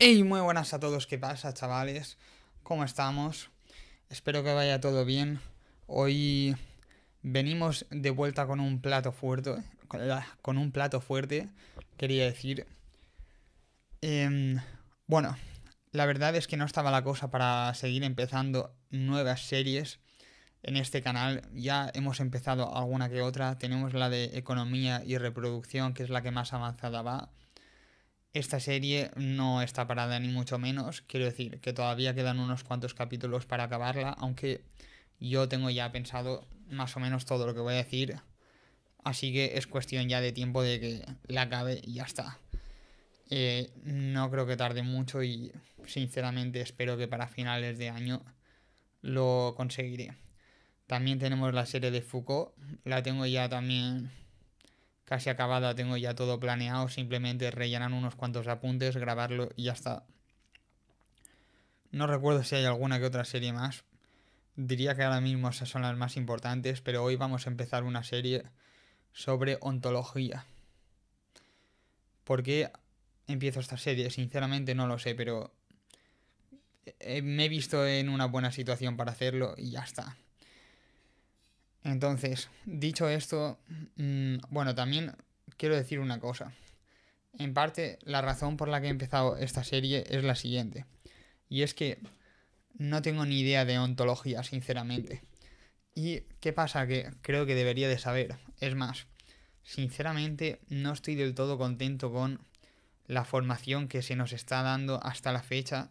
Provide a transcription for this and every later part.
Hey, muy buenas a todos, ¿qué pasa, chavales? ¿Cómo estamos? Espero que vaya todo bien. Hoy venimos de vuelta con un plato fuerte, con un plato fuerte, quería decir. Em, bueno, la verdad es que no estaba la cosa para seguir empezando nuevas series en este canal. Ya hemos empezado alguna que otra. Tenemos la de economía y reproducción, que es la que más avanzada va. Esta serie no está parada ni mucho menos, quiero decir que todavía quedan unos cuantos capítulos para acabarla, aunque yo tengo ya pensado más o menos todo lo que voy a decir, así que es cuestión ya de tiempo de que la acabe y ya está. No creo que tarde mucho y sinceramente espero que para finales de año lo conseguiré. También tenemos la serie de Foucault, la tengo ya también casi acabada, tengo ya todo planeado, simplemente rellenar unos cuantos apuntes, grabarlo y ya está. No recuerdo si hay alguna que otra serie más. Diría que ahora mismo esas son las más importantes, pero hoy vamos a empezar una serie sobre ontología. ¿Por qué empiezo esta serie? Sinceramente no lo sé, pero me he visto en una buena situación para hacerlo y ya está. Entonces, dicho esto, bueno, también quiero decir una cosa. En parte, la razón por la que he empezado esta serie es la siguiente. Y es que no tengo ni idea de ontología, sinceramente. ¿Y qué pasa? Que creo que debería de saber. Es más, sinceramente no estoy del todo contento con la formación que se nos está dando hasta la fecha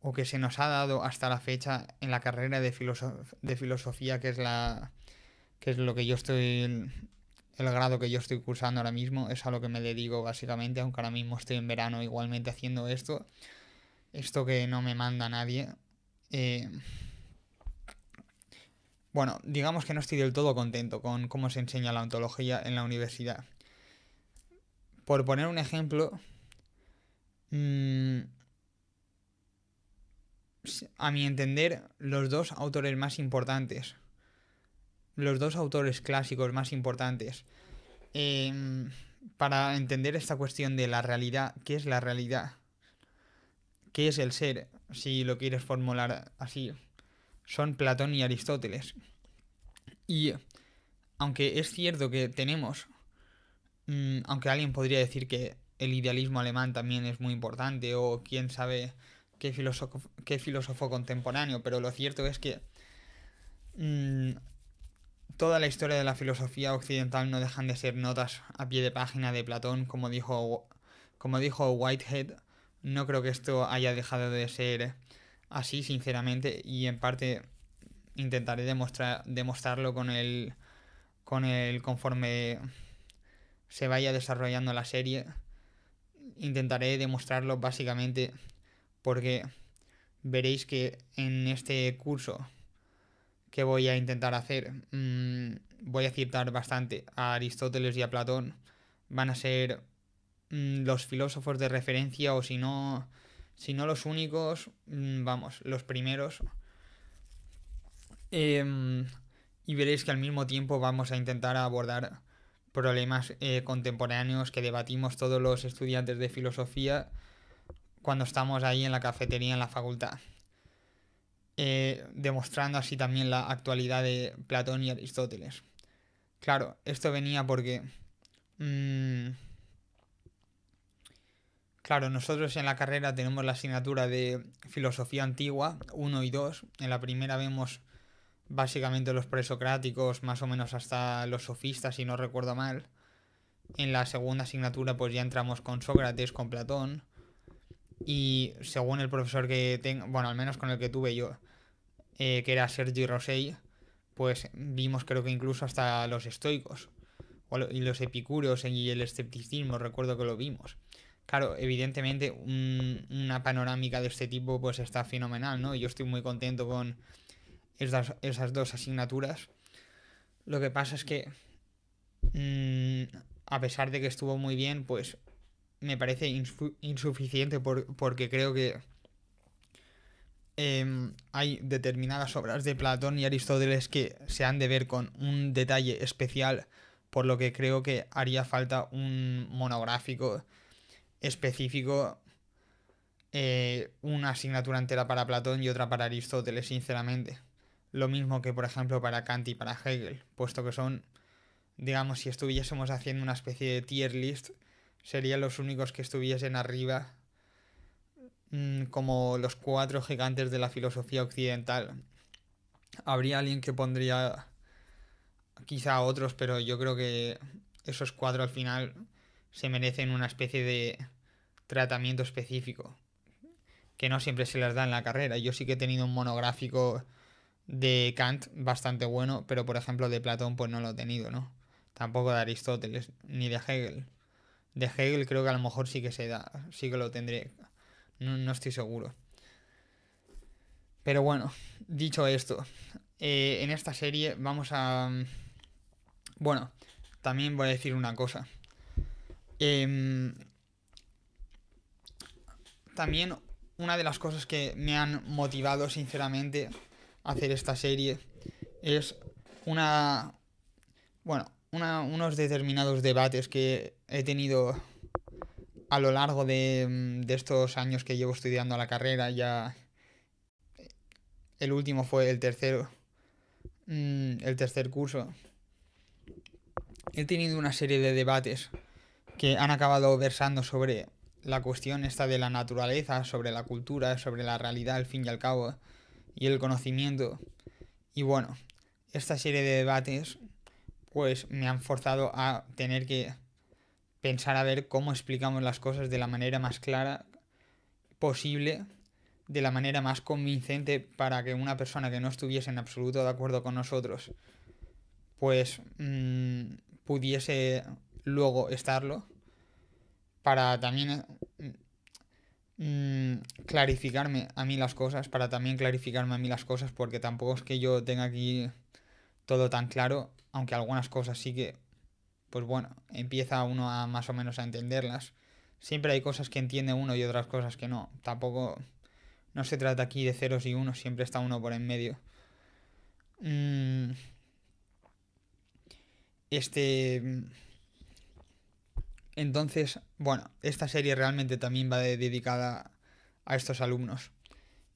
o que se nos ha dado hasta la fecha en la carrera de filosofía que es lo que yo estoy el grado que yo estoy cursando ahora mismo, es a lo que me dedico básicamente, aunque ahora mismo estoy en verano igualmente haciendo esto que no me manda nadie. Eh, bueno, digamos que no estoy del todo contento con cómo se enseña la ontología en la universidad. Por poner un ejemplo, mmm, a mi entender, los dos autores clásicos más importantes, eh, para entender esta cuestión de la realidad, ¿qué es la realidad? ¿Qué es el ser? Si lo quieres formular así, son Platón y Aristóteles. Y aunque es cierto que tenemos, aunque alguien podría decir que el idealismo alemán también es muy importante, o quién sabe qué filósofo contemporáneo, pero lo cierto es que mmm, toda la historia de la filosofía occidental no dejan de ser notas a pie de página de Platón, como dijo Whitehead. No creo que esto haya dejado de ser así, sinceramente, y en parte intentaré demostrarlo conforme se vaya desarrollando la serie. Intentaré demostrarlo básicamente porque veréis que en este curso que voy a intentar hacer, voy a citar bastante a Aristóteles y a Platón. Van a ser los filósofos de referencia o si no los únicos, vamos, los primeros. Eh, y veréis que al mismo tiempo vamos a intentar abordar problemas contemporáneos que debatimos todos los estudiantes de filosofía cuando estamos ahí en la cafetería en la facultad. Demostrando así también la actualidad de Platón y Aristóteles. Claro, esto venía porque... mmm, claro, nosotros en la carrera tenemos la asignatura de filosofía antigua, uno y 2. En la primera vemos básicamente los presocráticos, más o menos hasta los sofistas, si no recuerdo mal. En la segunda asignatura pues ya entramos con Sócrates, con Platón. Y según el profesor que tengo, bueno, al menos con el que tuve yo, que era Sergi Rosell, pues vimos creo que incluso hasta los estoicos y los epicúreos y el escepticismo, recuerdo que lo vimos. Claro, evidentemente una panorámica de este tipo pues está fenomenal, ¿no? Yo estoy muy contento con esas dos asignaturas. Lo que pasa es que a pesar de que estuvo muy bien, pues me parece insuficiente porque creo que hay determinadas obras de Platón y Aristóteles que se han de ver con un detalle especial, por lo que creo que haría falta un monográfico específico una asignatura entera para Platón y otra para Aristóteles, sinceramente. Lo mismo que, por ejemplo, para Kant y para Hegel, puesto que son, digamos, si estuviésemos haciendo una especie de tier list, serían los únicos que estuviesen arriba, como los cuatro gigantes de la filosofía occidental. Habría alguien que pondría quizá a otros, pero yo creo que esos cuatro al final se merecen una especie de tratamiento específico, que no siempre se les da en la carrera. Yo sí que he tenido un monográfico de Kant bastante bueno, pero por ejemplo de Platón pues no lo he tenido, ¿no? Tampoco de Aristóteles, ni de Hegel. De Hegel creo que a lo mejor sí que se da, sí que lo tendré. No estoy seguro. Pero bueno, dicho esto, en esta serie vamos a... Bueno, también voy a decir una cosa. Em, También una de las cosas que me han motivado sinceramente a hacer esta serie es una... Bueno, unos determinados debates que he tenido a lo largo de estos años que llevo estudiando la carrera. Ya el último fue el tercer curso. He tenido una serie de debates que han acabado versando sobre la cuestión esta de la naturaleza, sobre la cultura, sobre la realidad al fin y al cabo, y el conocimiento. Y bueno, esta serie de debates pues me han forzado a tener que pensar a ver cómo explicamos las cosas de la manera más clara posible, de la manera más convincente para que una persona que no estuviese en absoluto de acuerdo con nosotros pues pudiese luego estarlo, para también clarificarme a mí las cosas, para también clarificarme a mí las cosas, porque tampoco es que yo tenga aquí todo tan claro, aunque algunas cosas sí que, pues bueno, empieza uno a más o menos a entenderlas. Siempre hay cosas que entiende uno y otras cosas que no. Tampoco, no se trata aquí de ceros y unos, siempre está uno por en medio. Mm, este... Entonces, bueno, esta serie realmente también va dedicada a estos alumnos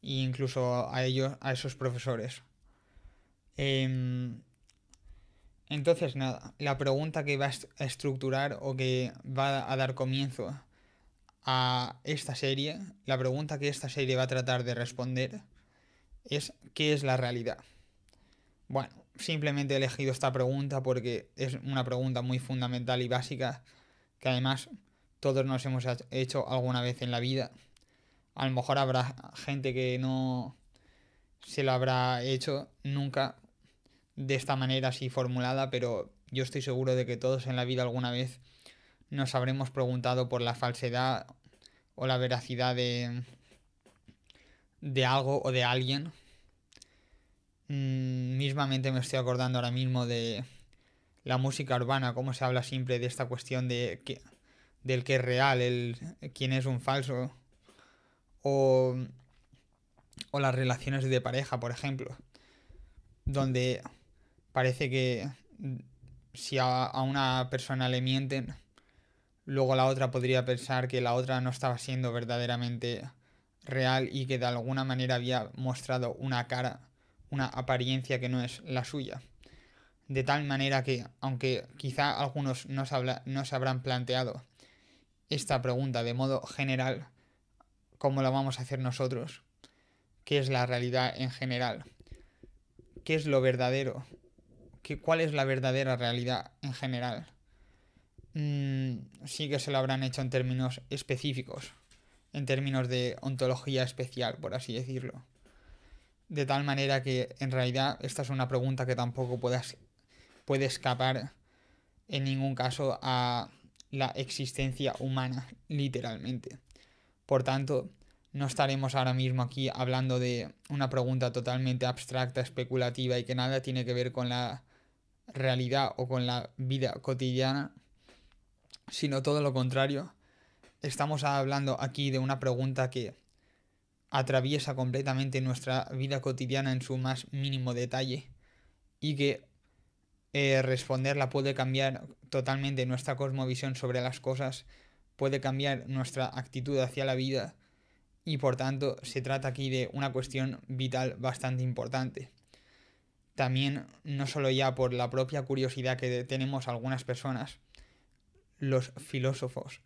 e incluso a ellos, a esos profesores. Em, entonces, nada, la pregunta que va a estructurar o que va a dar comienzo a esta serie, la pregunta que esta serie va a tratar de responder es ¿qué es la realidad? Bueno, simplemente he elegido esta pregunta porque es una pregunta muy fundamental y básica que además todos nos hemos hecho alguna vez en la vida. A lo mejor habrá gente que no se lo habrá hecho nunca de esta manera así formulada, pero yo estoy seguro de que todos en la vida alguna vez nos habremos preguntado por la falsedad o la veracidad de algo o de alguien. Mismamente me estoy acordando ahora mismo de la música urbana, cómo se habla siempre de esta cuestión del que es real, quién es un falso, o, o las relaciones de pareja, por ejemplo, donde parece que si a una persona le mienten, luego la otra podría pensar que la otra no estaba siendo verdaderamente real y que de alguna manera había mostrado una cara, una apariencia que no es la suya. De tal manera que, aunque quizá algunos no se habrán planteado esta pregunta de modo general, ¿cómo la vamos a hacer nosotros? ¿Qué es la realidad en general? ¿Qué es lo verdadero? ¿Cuál es la verdadera realidad en general? Sí que se lo habrán hecho en términos específicos, en términos de ontología especial, por así decirlo. De tal manera que en realidad esta es una pregunta que tampoco puede escapar en ningún caso a la existencia humana, literalmente. Por tanto, no estaremos ahora mismo aquí hablando de una pregunta totalmente abstracta, especulativa y que nada tiene que ver con la realidad o con la vida cotidiana, sino todo lo contrario. Estamos hablando aquí de una pregunta que atraviesa completamente nuestra vida cotidiana en su más mínimo detalle y que responderla puede cambiar totalmente nuestra cosmovisión sobre las cosas, puede cambiar nuestra actitud hacia la vida y por tanto se trata aquí de una cuestión vital bastante importante. También, no solo ya por la propia curiosidad que tenemos algunas personas, los filósofos,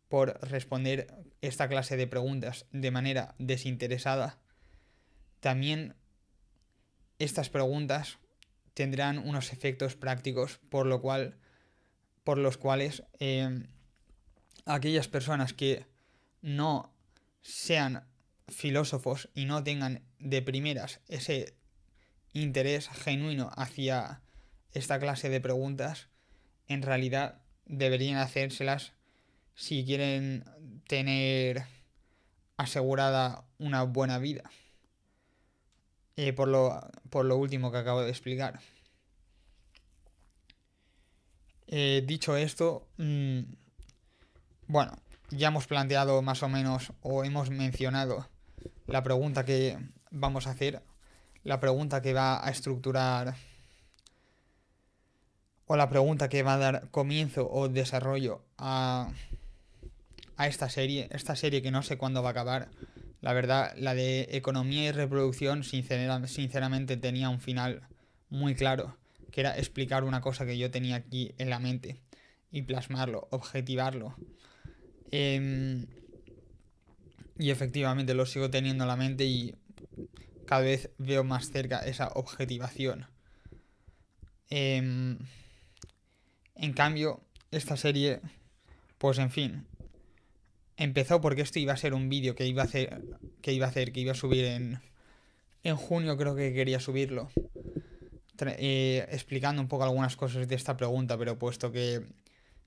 por responder esta clase de preguntas de manera desinteresada, también estas preguntas tendrán unos efectos prácticos por los cuales aquellas personas que no sean filósofos y no tengan de primeras ese interés genuino hacia esta clase de preguntas, en realidad deberían hacérselas si quieren tener asegurada una buena vida. Por lo último que acabo de explicar. Dicho esto, bueno, ya hemos planteado más o menos o hemos mencionado la pregunta que vamos a hacer, la pregunta que va a estructurar o la pregunta que va a dar comienzo o desarrollo a esta serie que no sé cuándo va a acabar. La verdad, la de economía y reproducción sinceramente tenía un final muy claro, que era explicar una cosa que yo tenía aquí en la mente y plasmarlo, objetivarlo. Y efectivamente lo sigo teniendo en la mente y cada vez veo más cerca esa objetivación. En cambio, esta serie, pues en fin, empezó porque esto iba a ser un vídeo que iba a subir en junio, creo que quería subirlo, explicando un poco algunas cosas de esta pregunta, pero puesto que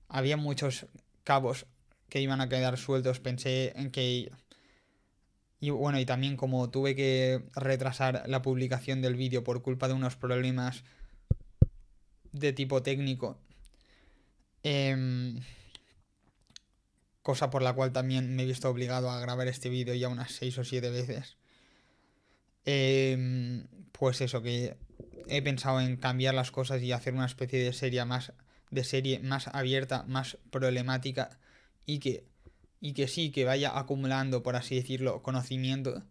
había muchos cabos que iban a quedar sueltos, pensé en que... Y bueno, y también como tuve que retrasar la publicación del vídeo por culpa de unos problemas de tipo técnico, cosa por la cual también me he visto obligado a grabar este vídeo ya unas 6 o 7 veces. Pues eso, que he pensado en cambiar las cosas y hacer una especie de serie más abierta, más problemática y que sí, que vaya acumulando, por así decirlo, conocimiento,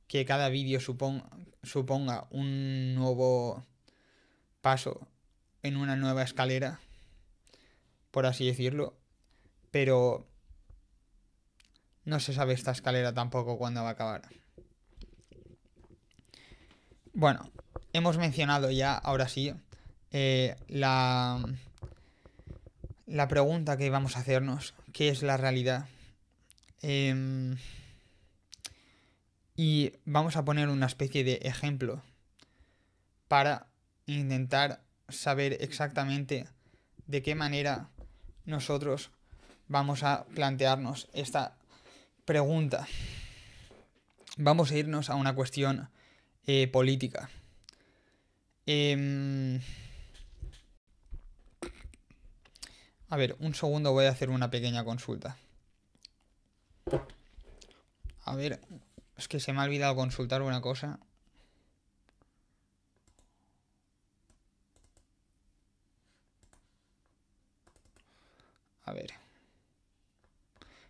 que cada vídeo suponga un nuevo paso en una nueva escalera, por así decirlo, pero no se sabe esta escalera tampoco cuándo va a acabar. Bueno, hemos mencionado ya, ahora sí, la pregunta que vamos a hacernos, ¿qué es la realidad? Y vamos a poner una especie de ejemplo para intentar saber exactamente de qué manera nosotros vamos a plantearnos esta pregunta. Vamos a irnos a una cuestión política. A ver, un segundo, voy a hacer una pequeña consulta. A ver, es que se me ha olvidado consultar una cosa. A ver.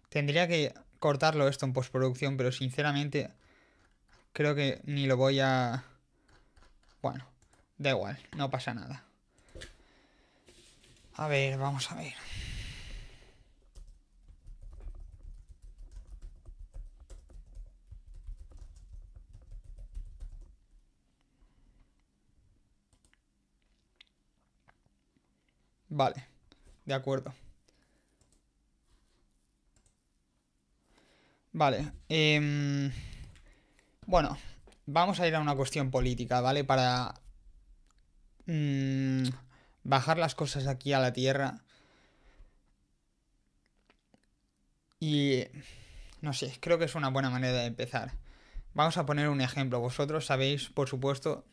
Tendría que cortarlo esto en postproducción, pero sinceramente creo que ni lo voy a... Bueno, da igual, no pasa nada. A ver, vamos a ver. Vale, de acuerdo. Vale, bueno, vamos a ir a una cuestión política, ¿vale? Para bajar las cosas aquí a la tierra. Y no sé, creo que es una buena manera de empezar. Vamos a poner un ejemplo. Vosotros sabéis, por supuesto,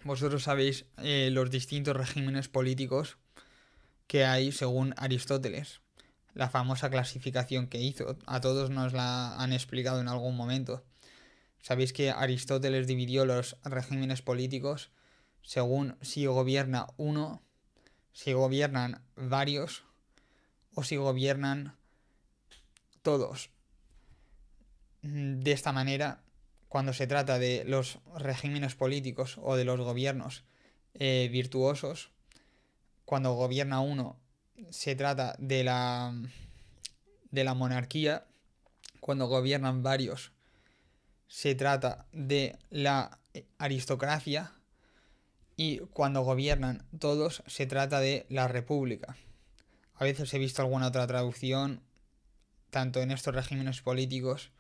los distintos regímenes políticos que hay según Aristóteles. La famosa clasificación que hizo. A todos nos la han explicado en algún momento. Sabéis que Aristóteles dividió los regímenes políticos según si gobierna uno, si gobiernan varios o si gobiernan todos. de esta manera, cuando se trata de los regímenes políticos o de los gobiernos virtuosos, cuando gobierna uno, se trata de la monarquía, cuando gobiernan varios, se trata de la aristocracia, y cuando gobiernan todos, se trata de la república. A veces he visto alguna otra traducción, tanto en estos regímenes políticos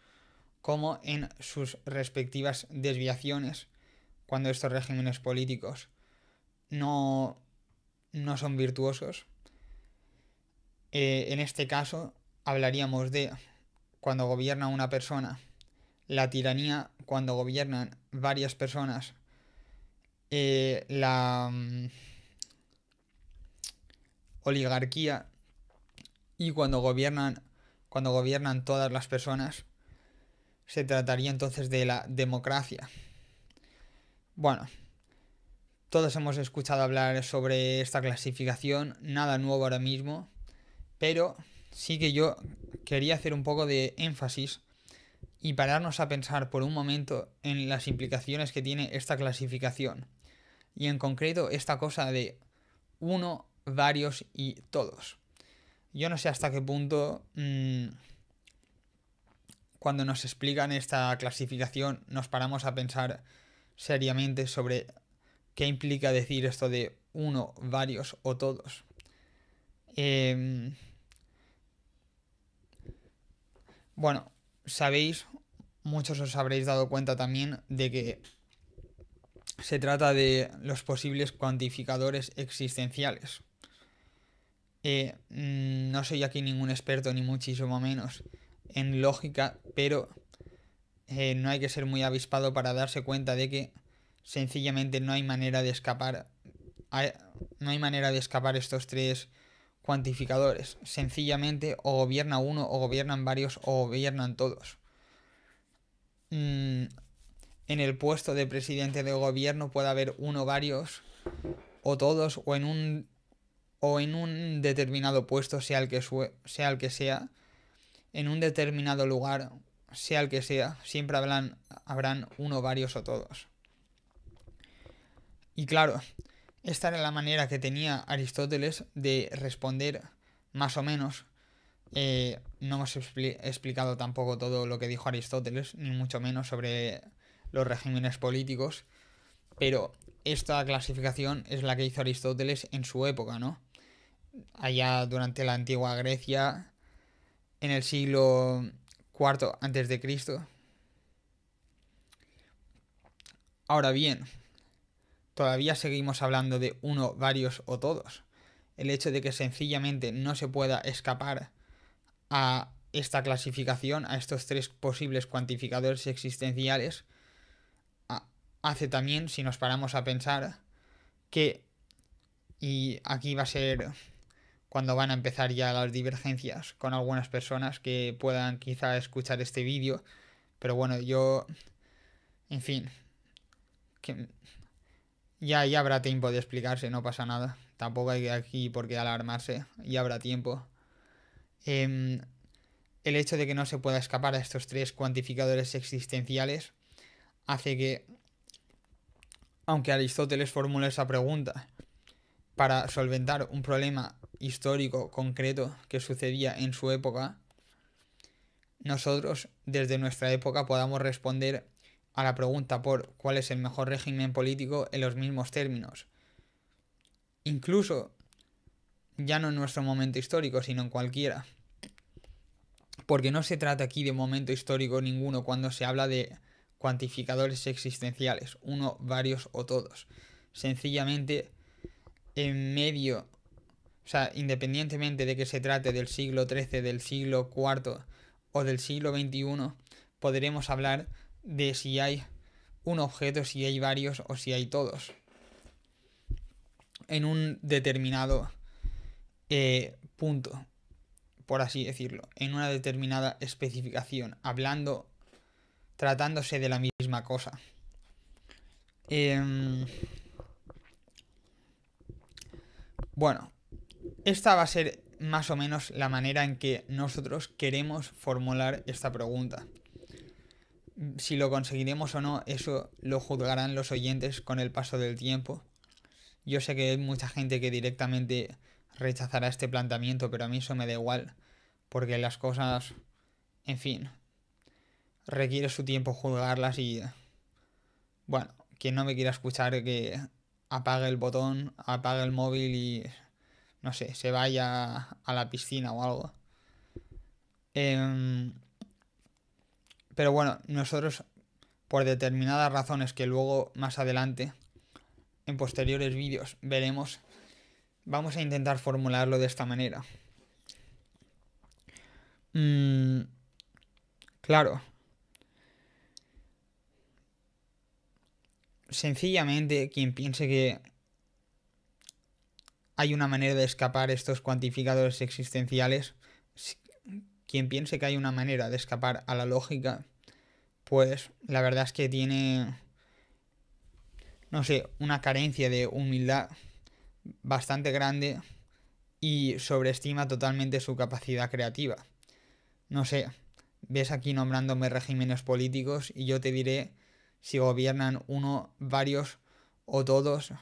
como en sus respectivas desviaciones, cuando estos regímenes políticos no son virtuosos. En este caso hablaríamos de cuando gobierna una persona, la tiranía; cuando gobiernan varias personas, la oligarquía; y cuando gobiernan todas las personas, se trataría entonces de la democracia. Bueno, todos hemos escuchado hablar sobre esta clasificación, nada nuevo ahora mismo, pero sí que yo quería hacer un poco de énfasis y pararnos a pensar por un momento en las implicaciones que tiene esta clasificación, y en concreto esta cosa de uno, varios y todos. Yo no sé hasta qué punto cuando nos explican esta clasificación nos paramos a pensar seriamente sobre qué implica decir esto de uno, varios o todos. Bueno, sabéis, muchos os habréis dado cuenta también de que se trata de los posibles cuantificadores existenciales. No soy aquí ningún experto, ni muchísimo menos, en lógica, pero no hay que ser muy avispado para darse cuenta de que sencillamente no hay manera de escapar. No hay manera de escapar estos tres cuantificadores. Sencillamente o gobierna uno, o gobiernan varios, o gobiernan todos. En el puesto de presidente de gobierno puede haber uno, varios o todos, o en un determinado puesto, sea el que sea, en un determinado lugar, sea el que sea, siempre habrán uno, varios o todos. Y claro, esta era la manera que tenía Aristóteles de responder, más o menos. No hemos explicado tampoco todo lo que dijo Aristóteles, ni mucho menos sobre los regímenes políticos, pero esta clasificación es la que hizo Aristóteles en su época, ¿no? Allá durante la antigua Grecia, en el siglo IV antes de Cristo. Ahora bien, todavía seguimos hablando de uno, varios o todos. El hecho de que sencillamente no se pueda escapar a esta clasificación, a estos tres posibles cuantificadores existenciales, hace también, si nos paramos a pensar, que, y aquí va a ser cuando van a empezar ya las divergencias con algunas personas que puedan quizá escuchar este vídeo, pero bueno, yo, en fin, que ya habrá tiempo de explicarse, no pasa nada, tampoco hay aquí por qué alarmarse, ya habrá tiempo. El hecho de que no se pueda escapar a estos tres cuantificadores existenciales hace que, aunque Aristóteles formule esa pregunta para solventar un problema histórico concreto que sucedía en su época, nosotros desde nuestra época podamos responder a la pregunta por cuál es el mejor régimen político en los mismos términos. Incluso ya no en nuestro momento histórico, sino en cualquiera. Porque no se trata aquí de momento histórico ninguno cuando se habla de cuantificadores existenciales, uno, varios o todos. Sencillamente, en medio, o sea, independientemente de que se trate del siglo XIII, del siglo IV o del siglo XXI, podremos hablar de si hay un objeto, si hay varios o si hay todos en un determinado punto, por así decirlo, en una determinada especificación, tratándose de la misma cosa. Bueno, esta va a ser más o menos la manera en que nosotros queremos formular esta pregunta. Si lo conseguiremos o no, eso lo juzgarán los oyentes con el paso del tiempo. Yo sé que hay mucha gente que directamente rechazará este planteamiento, pero a mí eso me da igual, porque las cosas, en fin, requiere su tiempo juzgarlas y, bueno, quien no me quiera escuchar que apague el botón, apague el móvil y, no sé, se vaya a la piscina o algo. Em, pero bueno, nosotros, por determinadas razones que luego más adelante, en posteriores vídeos, veremos, vamos a intentar formularlo de esta manera. Claro, sencillamente quien piense que hay una manera de escapar estos cuantificadores existenciales, quien piense que hay una manera de escapar a la lógica, pues la verdad es que tiene, no sé, una carencia de humildad bastante grande y sobreestima totalmente su capacidad creativa. No sé, ves aquí nombrándome regímenes políticos y yo te diré si gobiernan uno, varios o todos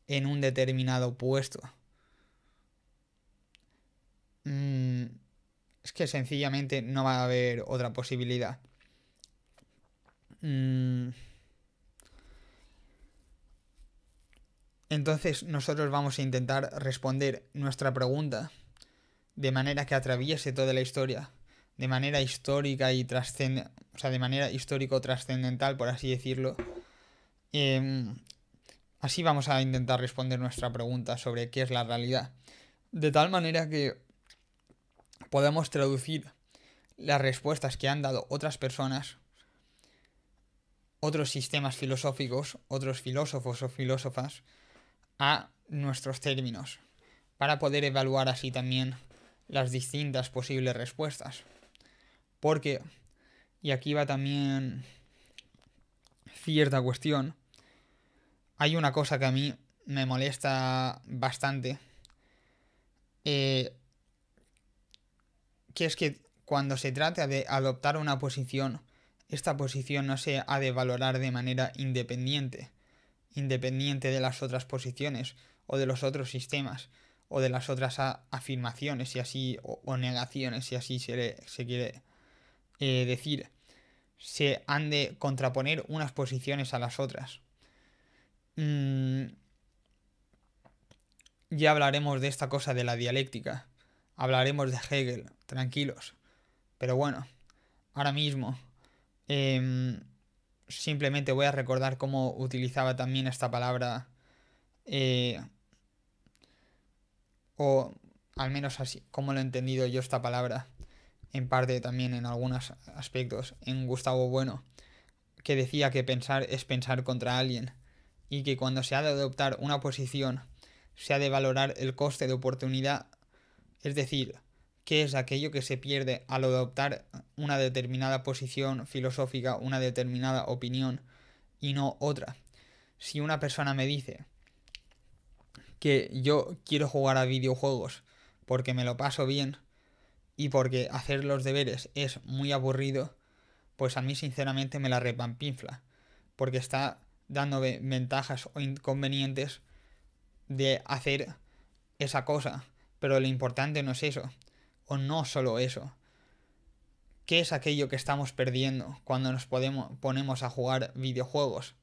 en un determinado puesto. Es que sencillamente no va a haber otra posibilidad. Entonces nosotros vamos a intentar responder nuestra pregunta de manera que atraviese toda la historia, de manera histórica y trascendental, o sea, de manera histórico-trascendental, por así decirlo. Así vamos a intentar responder nuestra pregunta sobre qué es la realidad. De tal manera que podamos traducir las respuestas que han dado otras personas, otros sistemas filosóficos, otros filósofos o filósofas, a nuestros términos, para poder evaluar así también las distintas posibles respuestas. Porque, y aquí va también cierta cuestión, hay una cosa que a mí me molesta bastante, que es que cuando se trata de adoptar una posición, esta posición no se ha de valorar de manera independiente de las otras posiciones o de los otros sistemas o de las otras afirmaciones y así o negaciones si así se quiere decir. Se han de contraponer unas posiciones a las otras. Ya hablaremos de esta cosa de la dialéctica, hablaremos de Hegel, tranquilos, pero bueno, ahora mismo simplemente voy a recordar cómo utilizaba también esta palabra, o al menos así, como lo he entendido yo esta palabra, en parte también en algunos aspectos, en Gustavo Bueno, que decía que pensar es pensar contra alguien, y que cuando se ha de adoptar una posición, se ha de valorar el coste de oportunidad, es decir, qué es aquello que se pierde al adoptar una determinada posición filosófica, una determinada opinión, y no otra. Si una persona me dice que yo quiero jugar a videojuegos porque me lo paso bien y porque hacer los deberes es muy aburrido, pues a mí sinceramente me la repampinfla, porque está dándome ventajas o inconvenientes de hacer esa cosa, pero lo importante no es eso, o no solo eso. ¿Qué es aquello que estamos perdiendo cuando nos ponemos a jugar videojuegos?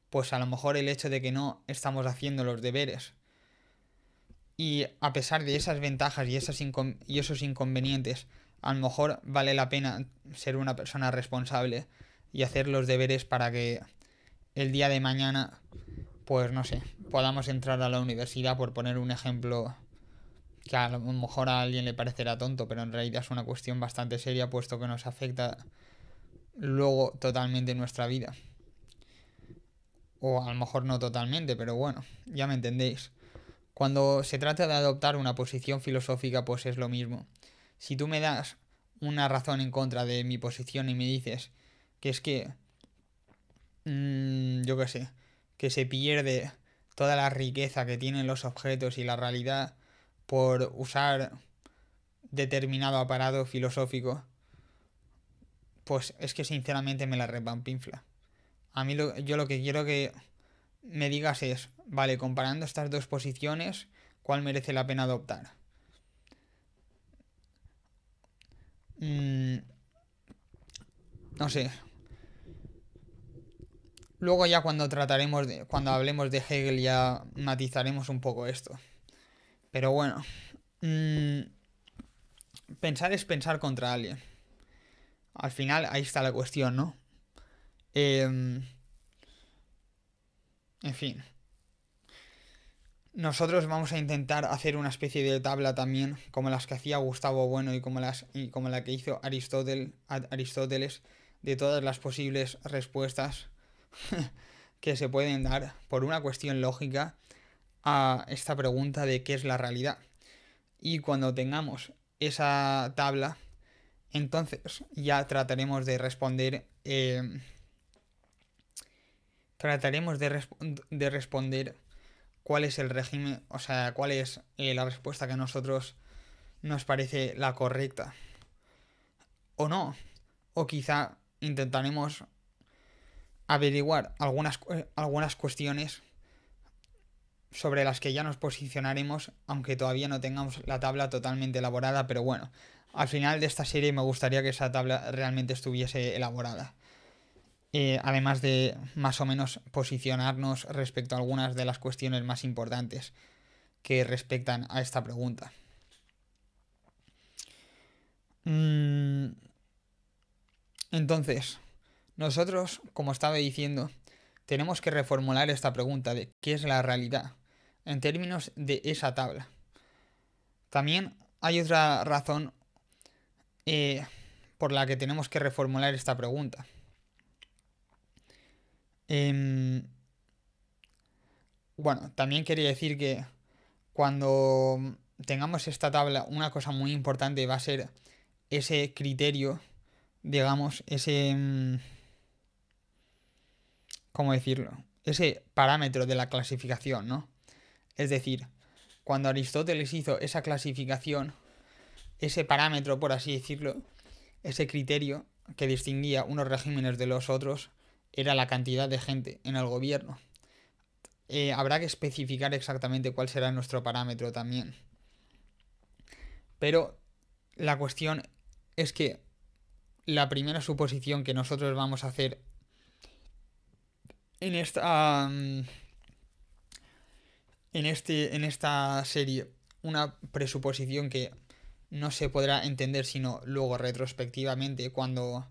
Pues a lo mejor el hecho de que no estamos haciendo los deberes. Y a pesar de esas ventajas y esos inconvenientes, a lo mejor vale la pena ser una persona responsable y hacer los deberes para que el día de mañana, pues no sé, podamos entrar a la universidad, por poner un ejemplo que a lo mejor a alguien le parecerá tonto, pero en realidad es una cuestión bastante seria, puesto que nos afecta luego totalmente nuestra vida. O a lo mejor no totalmente, pero bueno, ya me entendéis. Cuando se trata de adoptar una posición filosófica, pues es lo mismo. Si tú me das una razón en contra de mi posición y me dices que es que, yo qué sé, que se pierde toda la riqueza que tienen los objetos y la realidad por usar determinado aparato filosófico, pues es que sinceramente me la repampinfla. A mí yo lo que quiero que me digas es, vale, comparando estas dos posiciones, ¿cuál merece la pena adoptar? Mm, no sé. Luego ya cuando hablemos de Hegel ya matizaremos un poco esto. Pero bueno, mm, pensar es pensar contra alguien. Al final ahí está la cuestión, ¿no? En fin, nosotros vamos a intentar hacer una especie de tabla también, como las que hacía Gustavo Bueno y como la que hizo Aristóteles, de todas las posibles respuestas que se pueden dar por una cuestión lógica a esta pregunta de qué es la realidad. Y cuando tengamos esa tabla, entonces ya trataremos de responder cuál es el régimen, o sea, cuál es la respuesta que a nosotros nos parece la correcta o no. O quizá intentaremos averiguar algunas cuestiones sobre las que ya nos posicionaremos, aunque todavía no tengamos la tabla totalmente elaborada, pero bueno, al final de esta serie me gustaría que esa tabla realmente estuviese elaborada. Además de más o menos posicionarnos respecto a algunas de las cuestiones más importantes que respectan a esta pregunta. Entonces, nosotros, como estaba diciendo, tenemos que reformular esta pregunta de qué es la realidad en términos de esa tabla. También hay otra razón por la que tenemos que reformular esta pregunta. Bueno, también quería decir que cuando tengamos esta tabla, una cosa muy importante va a ser ese criterio, digamos, ¿cómo decirlo? Ese parámetro de la clasificación, ¿no? Es decir, cuando Aristóteles hizo esa clasificación, ese parámetro, por así decirlo, ese criterio que distinguía unos regímenes de los otros, era la cantidad de gente en el gobierno. Habrá que especificar exactamente cuál será nuestro parámetro también. Pero la cuestión es que la primera suposición que nosotros vamos a hacer en esta serie, una presuposición que no se podrá entender sino luego retrospectivamente cuando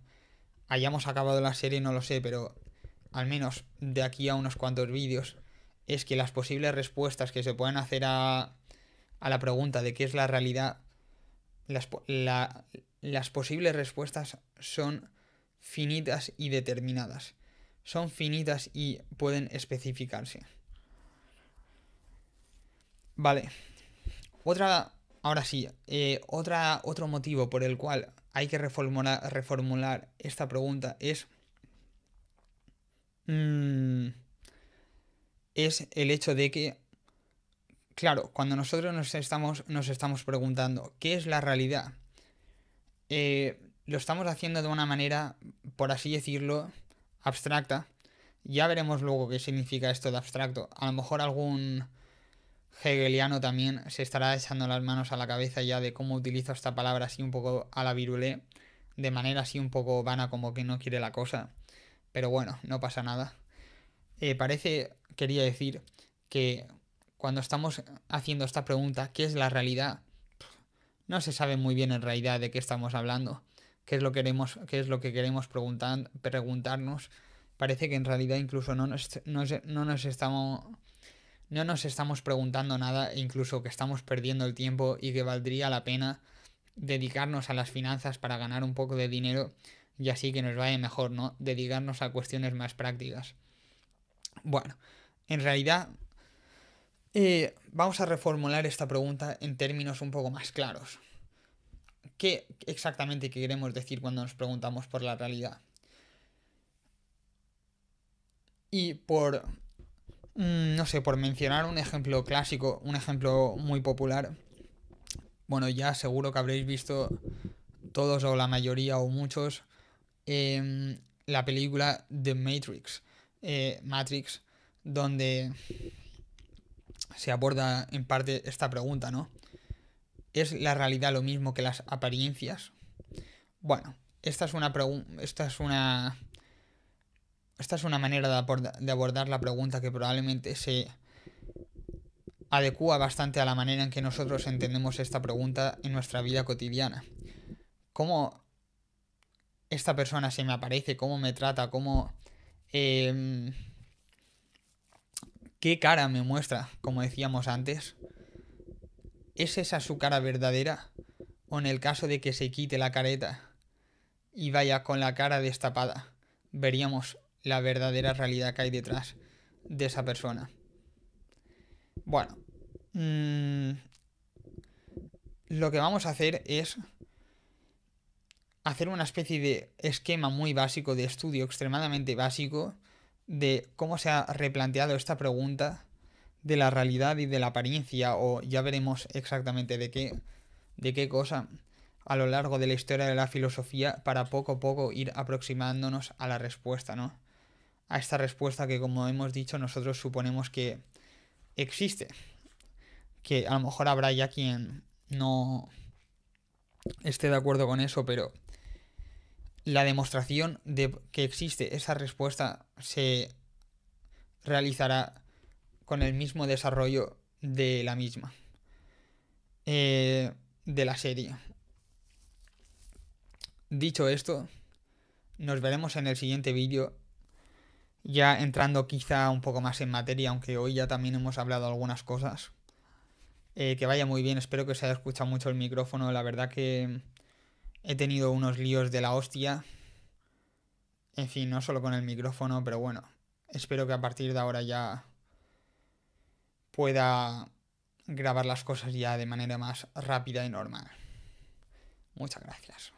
hayamos acabado la serie, no lo sé, pero al menos de aquí a unos cuantos vídeos, es que las posibles respuestas que se pueden hacer a la pregunta de qué es la realidad, las posibles respuestas son finitas y determinadas. Son finitas y pueden especificarse. Vale. Ahora sí, otro motivo por el cual hay que reformular esta pregunta es el hecho de que, claro, cuando nosotros nos estamos preguntando qué es la realidad, lo estamos haciendo de una manera, por así decirlo, abstracta. Ya veremos luego qué significa esto de abstracto. A lo mejor algún hegeliano también se estará echando las manos a la cabeza ya de cómo utilizo esta palabra así un poco a la virulé, de manera así un poco vana, como que no quiere la cosa. Pero bueno, no pasa nada. Quería decir que cuando estamos haciendo esta pregunta, ¿qué es la realidad? No se sabe muy bien en realidad de qué estamos hablando, qué es lo que queremos preguntarnos. Parece que en realidad incluso no nos estamos preguntando nada, e incluso que estamos perdiendo el tiempo y que valdría la pena dedicarnos a las finanzas para ganar un poco de dinero y así que nos vaya mejor, ¿no? Dedicarnos a cuestiones más prácticas. Bueno, en realidad vamos a reformular esta pregunta en términos un poco más claros. ¿Qué exactamente queremos decir cuando nos preguntamos por la realidad? Y no sé, por mencionar un ejemplo clásico, un ejemplo muy popular, bueno, ya seguro que habréis visto todos o la mayoría o muchos la película The Matrix, Matrix, donde se aborda en parte esta pregunta, ¿no? ¿Es la realidad lo mismo que las apariencias? Bueno, esta es una manera de abordar la pregunta que probablemente se adecua bastante a la manera en que nosotros entendemos esta pregunta en nuestra vida cotidiana. ¿Cómo esta persona se me aparece? ¿Cómo me trata? ¿Qué cara me muestra? Como decíamos antes. ¿Es esa su cara verdadera? ¿O en el caso de que se quite la careta y vaya con la cara destapada, veríamos la verdadera realidad que hay detrás de esa persona? Bueno, lo que vamos a hacer es hacer una especie de esquema muy básico, de estudio extremadamente básico, de cómo se ha replanteado esta pregunta de la realidad y de la apariencia, o ya veremos exactamente de qué cosa a lo largo de la historia de la filosofía, para poco a poco ir aproximándonos a la respuesta, ¿no? A esta respuesta que, como hemos dicho, nosotros suponemos que existe. Que a lo mejor habrá ya quien no esté de acuerdo con eso, pero la demostración de que existe esa respuesta se realizará con el mismo desarrollo de la misma, de la serie. Dicho esto, nos veremos en el siguiente vídeo, ya entrando quizá un poco más en materia, aunque hoy ya también hemos hablado algunas cosas. Que vaya muy bien, espero que se haya escuchado mucho el micrófono, la verdad que he tenido unos líos de la hostia. En fin, no solo con el micrófono, pero bueno, espero que a partir de ahora ya pueda grabar las cosas ya de manera más rápida y normal. Muchas gracias.